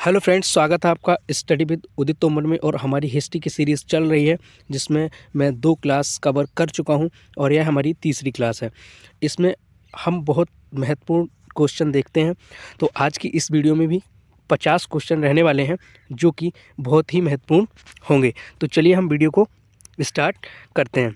Hello friends, स्वागत है आपका स्टडी विद उदित तोमर में। और हमारी हिस्ट्री की सीरीज़ चल रही है जिसमें मैं 2 क्लास कवर कर चुका हूं और यह हमारी तीसरी क्लास है। इसमें हम बहुत महत्वपूर्ण क्वेश्चन देखते हैं। तो आज की इस वीडियो में भी 50 क्वेश्चन रहने वाले हैं जो कि बहुत ही महत्वपूर्ण होंगे। तो चलिए हम वीडियो को स्टार्ट करते हैं।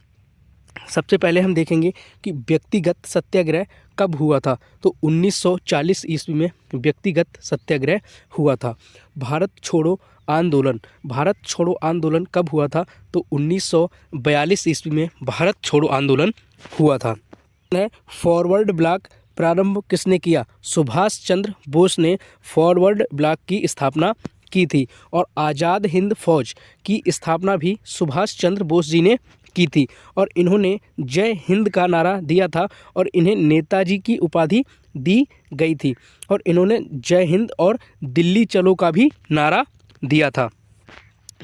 सबसे पहले हम देखेंगे कि व्यक्तिगत सत्याग्रह कब हुआ था। तो 1940 ईस्वी में व्यक्तिगत सत्याग्रह हुआ था। भारत छोड़ो आंदोलन कब हुआ था। तो 1942 ईस्वी में भारत छोड़ो आंदोलन हुआ था। फॉरवर्ड ब्लॉक प्रारंभ किसने किया। सुभाष चंद्र बोस ने फॉरवर्ड ब्लॉक की स्थापना की थी और आज़ाद हिंद फौज की स्थापना भी सुभाष चंद्र बोस जी ने की थी। और इन्होंने जय हिंद का नारा दिया था और इन्हें नेताजी की उपाधि दी गई थी। और इन्होंने जय हिंद और दिल्ली चलो का भी नारा दिया था।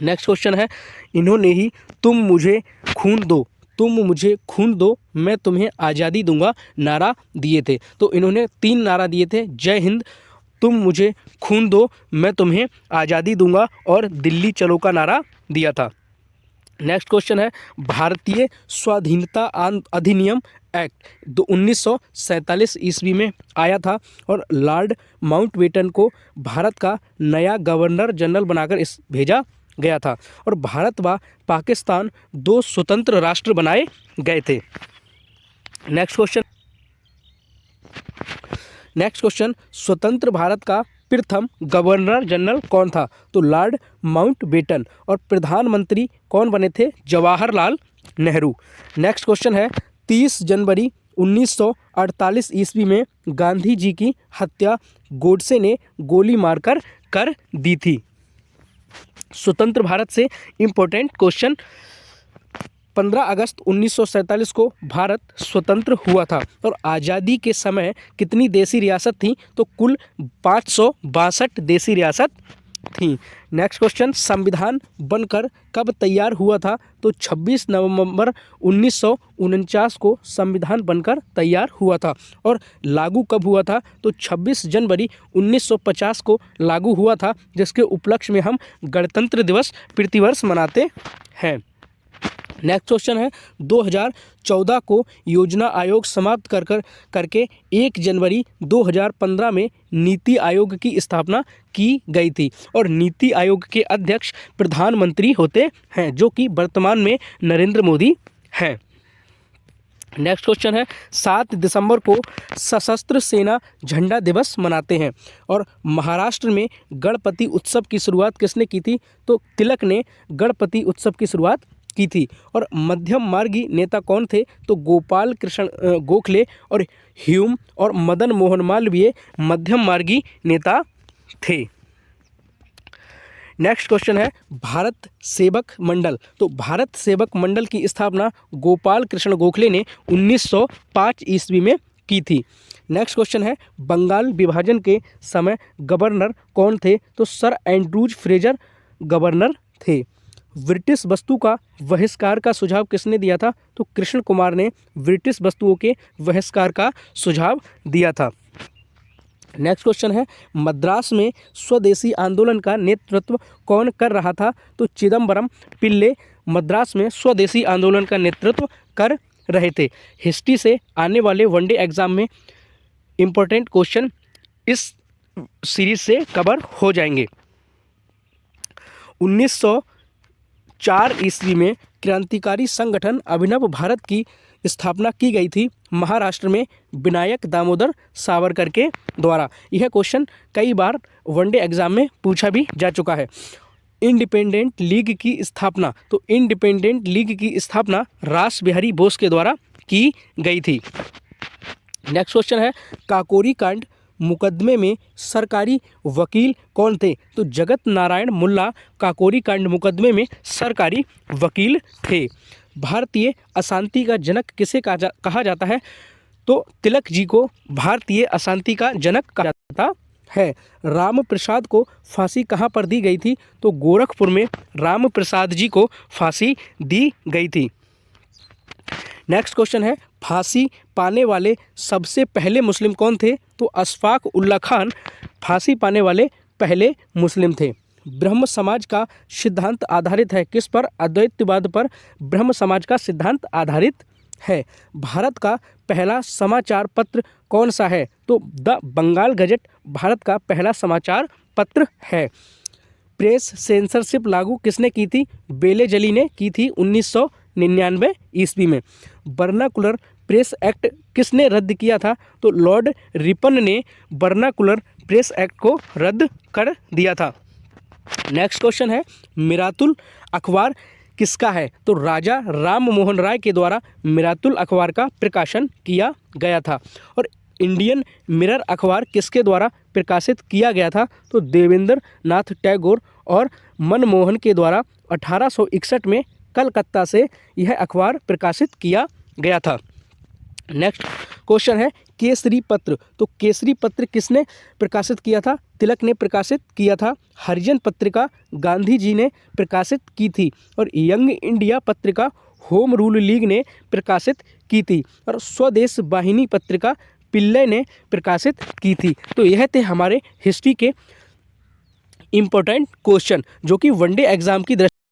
नेक्स्ट क्वेश्चन है, इन्होंने ही तुम मुझे खून दो मैं तुम्हें आज़ादी दूंगा नारा दिए थे। तो इन्होंने 3 नारा दिए थे, जय हिंद, तुम मुझे खून दो मैं तुम्हें आज़ादी दूंगा और दिल्ली चलो का नारा दिया था। नेक्स्ट क्वेश्चन है, भारतीय स्वाधीनता अधिनियम एक्ट 1947 ईस्वी में आया था और लॉर्ड माउंटबेटन को भारत का नया गवर्नर जनरल बनाकर भेजा गया था। और भारत व पाकिस्तान 2 स्वतंत्र राष्ट्र बनाए गए थे। नेक्स्ट क्वेश्चन, स्वतंत्र भारत का प्रथम गवर्नर जनरल कौन था। तो लॉर्ड माउंटबेटन। और प्रधानमंत्री कौन बने थे, जवाहरलाल नेहरू। नेक्स्ट क्वेश्चन है, 30 जनवरी 1948 ईस्वी में गांधी जी की हत्या गोडसे ने गोली मारकर कर दी थी। स्वतंत्र भारत से इम्पोर्टेंट क्वेश्चन, 15 अगस्त 1947 को भारत स्वतंत्र हुआ था और आज़ादी के समय कितनी देशी रियासत थी। तो कुल 562 देशी रियासत थी। नेक्स्ट क्वेश्चन, संविधान बनकर कब तैयार हुआ था। तो 26 नवंबर 1949 को संविधान बनकर तैयार हुआ था। और लागू कब हुआ था। तो 26 जनवरी 1950 को लागू हुआ था, जिसके उपलक्ष्य में हम गणतंत्र दिवस प्रतिवर्ष मनाते हैं। नेक्स्ट क्वेश्चन है, 2014 को योजना आयोग समाप्त करके 1 जनवरी 2015 में नीति आयोग की स्थापना की गई थी। और नीति आयोग के अध्यक्ष प्रधानमंत्री होते हैं, जो कि वर्तमान में नरेंद्र मोदी हैं। नेक्स्ट क्वेश्चन है, 7 दिसंबर को सशस्त्र सेना झंडा दिवस मनाते हैं। और महाराष्ट्र में गणपति उत्सव की शुरुआत किसने की थी। तो तिलक ने गणपति उत्सव की शुरुआत की थी। और मध्यम मार्गी नेता कौन थे। तो गोपाल कृष्ण गोखले और ह्यूम और मदन मोहन मालवीय मध्यम मार्गी नेता थे। नेक्स्ट क्वेश्चन है, भारत सेवक मंडल। तो भारत सेवक मंडल की स्थापना गोपाल कृष्ण गोखले ने 1905 ईस्वी में की थी। नेक्स्ट क्वेश्चन है, बंगाल विभाजन के समय गवर्नर कौन थे। तो सर एंड्रूज फ्रेजर गवर्नर थे। ब्रिटिश वस्तु का बहिष्कार का सुझाव किसने दिया था। तो कृष्ण कुमार ने ब्रिटिश वस्तुओं के बहिष्कार का सुझाव दिया था। नेक्स्ट क्वेश्चन है, मद्रास में स्वदेशी आंदोलन का नेतृत्व कौन कर रहा था। तो चिदम्बरम पिल्ले मद्रास में स्वदेशी आंदोलन का नेतृत्व कर रहे थे। हिस्ट्री से आने वाले वनडे एग्जाम में इम्पोर्टेंट क्वेश्चन इस सीरीज से कवर हो जाएंगे। 1904 ईस्वी में क्रांतिकारी संगठन अभिनव भारत की स्थापना की गई थी महाराष्ट्र में विनायक दामोदर सावरकर के द्वारा। यह क्वेश्चन कई बार वनडे एग्जाम में पूछा भी जा चुका है। इंडिपेंडेंट लीग की स्थापना। तो इंडिपेंडेंट लीग की स्थापना रास बिहारी बोस के द्वारा की गई थी। नेक्स्ट क्वेश्चन है, काकोरी कांड मुकदमे में सरकारी वकील कौन थे। तो जगत नारायण मुल्ला काकोरी कांड मुकदमे में सरकारी वकील थे। भारतीय अशांति का जनक किसे कहा जाता है। तो तिलक जी को भारतीय अशांति का जनक कहा जाता है। राम प्रसाद को फांसी कहाँ पर दी गई थी। तो गोरखपुर में राम प्रसाद जी को फांसी दी गई थी। नेक्स्ट क्वेश्चन है, फांसी पाने वाले सबसे पहले मुस्लिम कौन थे। तो अशफाक उल्ला खान फांसी पाने वाले पहले मुस्लिम थे। ब्रह्म समाज का सिद्धांत आधारित है किस पर? अद्वैतवाद पर ब्रह्म समाज का सिद्धांत आधारित है। भारत का पहला समाचार पत्र कौन सा है? तो द बंगाल गजट भारत का पहला समाचार पत्र है। प्रेस सेंसरशिप लागू किसने की थी? बेलेजली ने की थी 1999 ईस्वी में। वर्नाकुलर प्रेस एक्ट किसने रद्द किया था? तो लॉर्ड रिपन ने वर्नाकुलर प्रेस एक्ट को रद्द कर दिया था। नेक्स्ट क्वेश्चन है, मिरातुल अखबार किसका है? तो राजा राम मोहन राय के द्वारा मिरातुल अखबार का प्रकाशन किया गया था। और इंडियन मिरर अखबार किसके द्वारा प्रकाशित किया गया था? तो देवेंद्र नाथ टैगोर और मनमोहन के द्वारा 1861 में कलकत्ता से यह अखबार प्रकाशित किया गया था। नेक्स्ट क्वेश्चन है, केसरी पत्र। तो केसरी पत्र किसने प्रकाशित किया था? तिलक ने प्रकाशित किया था। हरिजन पत्रिका गांधी जी ने प्रकाशित की थी। और यंग इंडिया पत्रिका होम रूल लीग ने प्रकाशित की थी। और स्वदेश वाहिनी पत्रिका पिल्लै ने प्रकाशित की थी। तो यह थे हमारे हिस्ट्री के इम्पोर्टेंट क्वेश्चन जो कि वनडे एग्जाम की दृष्टि